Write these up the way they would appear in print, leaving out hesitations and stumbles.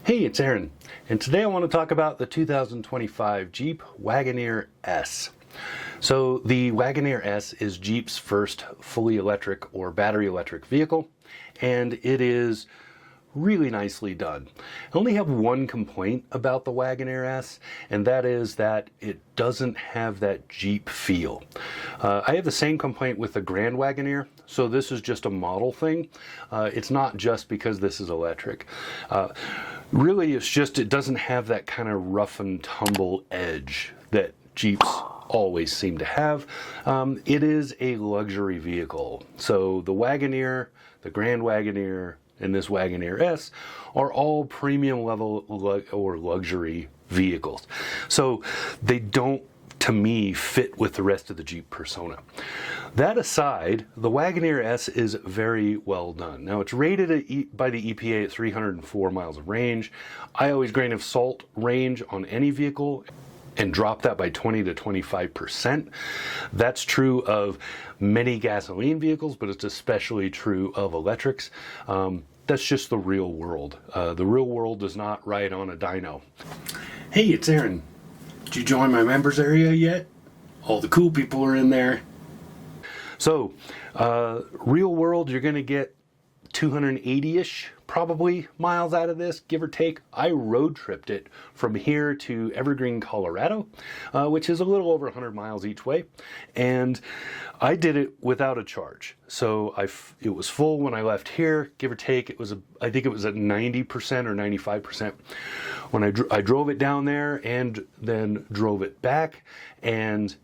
Hey, it's Aaron, and today I want to talk about the 2025 Jeep Wagoneer S. So the Wagoneer S is Jeep's first fully electric or battery electric vehicle, and it is really nicely done. I only have one complaint about the Wagoneer S, and that is that it doesn't have that Jeep feel. I have the same complaint with the Grand Wagoneer, so this is just a model thing. It's not just because this is electric. Really, it's just it doesn't have that kind of rough and tumble edge that Jeeps always seem to have. It is a luxury vehicle. So the Wagoneer, the Grand Wagoneer, and this Wagoneer S are all premium level or luxury vehicles. So they don't, to me, fit with the rest of the Jeep persona. That aside, the Wagoneer S is very well done. Now it's rated by the EPA at 304 miles of range. I always grain of salt range on any vehicle and drop that by 20 to 25%. That's true of many gasoline vehicles, but it's especially true of electrics. That's just the real world. The real world does not ride on a dyno. Hey, it's Aaron. Did you join my members area yet? All the cool people are in there. So, real world, you're gonna get 280-ish probably miles out of this, give or take. I road tripped it from here to Evergreen, Colorado, which is a little over 100 miles each way, and I did it without a charge. So it was full when I left here, give or take. I think it was at 90% or 95% when I drove it down there and then drove it back, and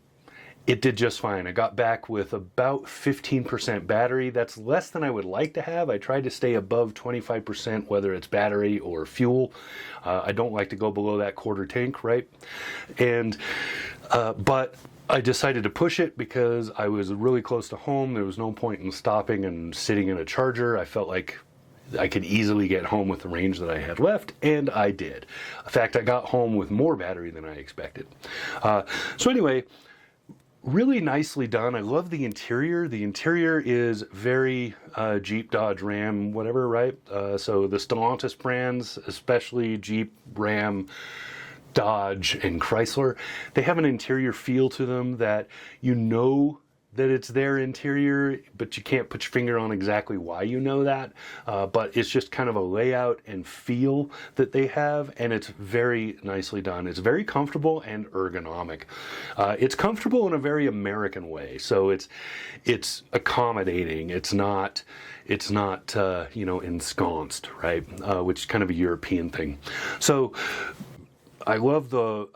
it did just fine. I got back with about 15% battery. That's less than I would like to have. I tried to stay above 25%, whether it's battery or fuel. I don't like to go below that quarter tank, right? And but I decided to push it because I was really close to home. There was no point in stopping and sitting in a charger. I felt like I could easily get home with the range that I had left, and I did. In fact, I got home with more battery than I expected. So anyway, really nicely done. I love the interior. The interior is very Jeep, Dodge, Ram, whatever, right? So the Stellantis brands, especially Jeep, Ram, Dodge, and Chrysler, they have an interior feel to them that you know that it's their interior, but you can't put your finger on exactly why you know that. But it's just kind of a layout and feel that they have, and it's very nicely done. It's very comfortable and ergonomic. It's comfortable in a very American way, so it's accommodating. It's not ensconced, right? Which is kind of a European thing. So I love the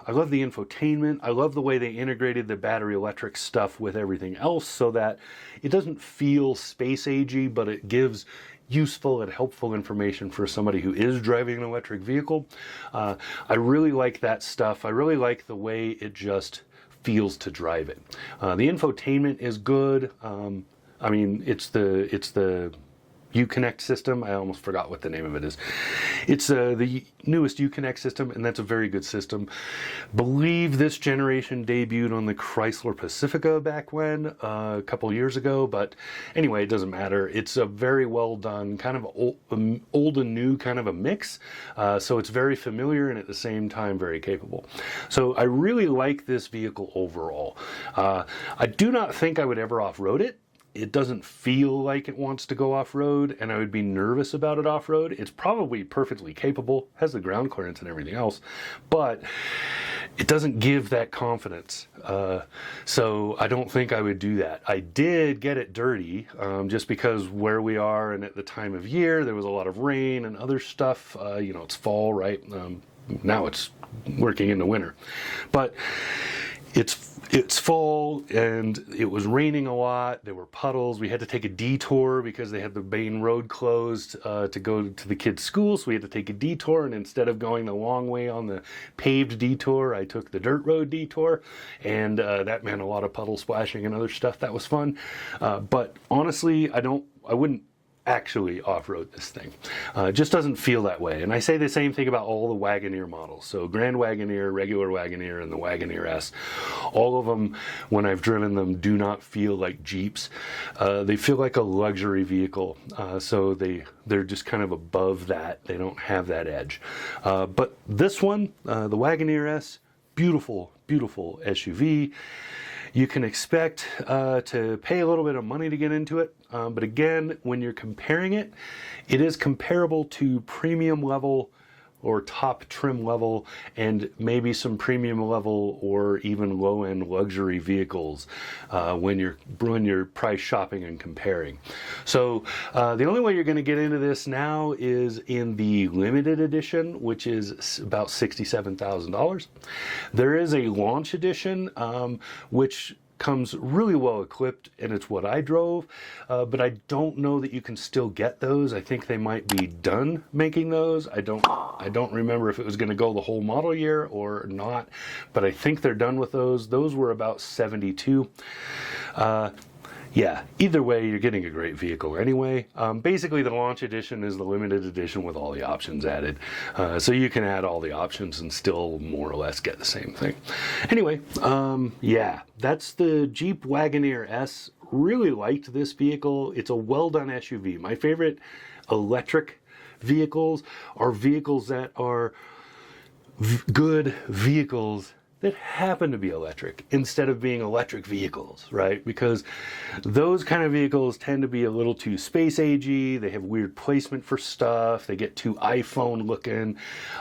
infotainment. I love the way they integrated the battery electric stuff with everything else so that it doesn't feel space agey, but it gives useful and helpful information for somebody who is driving an electric vehicle. I really like that stuff. I really like the way it just feels to drive it. The infotainment is good. I mean, it's the Uconnect system. I almost forgot what the name of it is. It's the newest Uconnect system, and that's a very good system. Believe this generation debuted on the Chrysler Pacifica back when, a couple years ago, but anyway, it doesn't matter. It's a very well done, kind of old and new kind of a mix, so it's very familiar and at the same time very capable. So I really like this vehicle overall. I do not think I would ever off-road it. It doesn't feel like it wants to go off-road, and I would be nervous about it off-road. It's probably perfectly capable, has the ground clearance and everything else, but it doesn't give that confidence. So I don't think I would do that. I did get it dirty, just because where we are and at the time of year, there was a lot of rain and other stuff. It's fall, right? Now it's working into winter. But it's fall, and it was raining a lot. There were puddles. We had to take a detour because they had the main road closed to go to the kids' school, so we had to take a detour, and instead of going the long way on the paved detour, I took the dirt road detour, and that meant a lot of puddle splashing and other stuff. That was fun. But honestly, I wouldn't actually off-road this thing. It just doesn't feel that way. And I say the same thing about all the Wagoneer models. So Grand Wagoneer, regular Wagoneer, and the Wagoneer S. All of them, when I've driven them, do not feel like Jeeps. They feel like a luxury vehicle. So they're just kind of above that. They don't have that edge. But this one, the Wagoneer S, beautiful, beautiful SUV. You can expect to pay a little bit of money to get into it, but again, when you're comparing it, it is comparable to premium level or top trim level and maybe some premium level or even low-end luxury vehicles when you're price shopping and comparing. So the only way you're going to get into this now is in the limited edition, which is about $67,000. There is a launch edition which comes really well equipped, and it's what I drove, but I don't know that you can still get those. I think they might be done making those. I don't remember if it was going to go the whole model year or not, but I think they're done with those. Those were about 72. Yeah, either way, you're getting a great vehicle anyway. Basically, the launch edition is the limited edition with all the options added. So you can add all the options and still more or less get the same thing. Anyway, yeah, that's the Jeep Wagoneer S. Really liked this vehicle. It's a well-done SUV. My favorite electric vehicles are vehicles that are good vehicles that happen to be electric instead of being electric vehicles, right? Because those kind of vehicles tend to be a little too space agey. They have weird placement for stuff. They get too iPhone looking.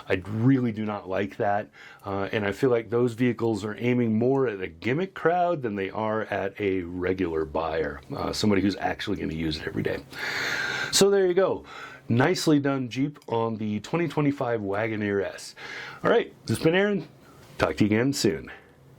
I really do not like that. And I feel like those vehicles are aiming more at a gimmick crowd than they are at a regular buyer, somebody who's actually going to use it every day. So there you go. Nicely done, Jeep, on the 2025 Wagoneer S. All right, this has been Aaron. Talk to you again soon.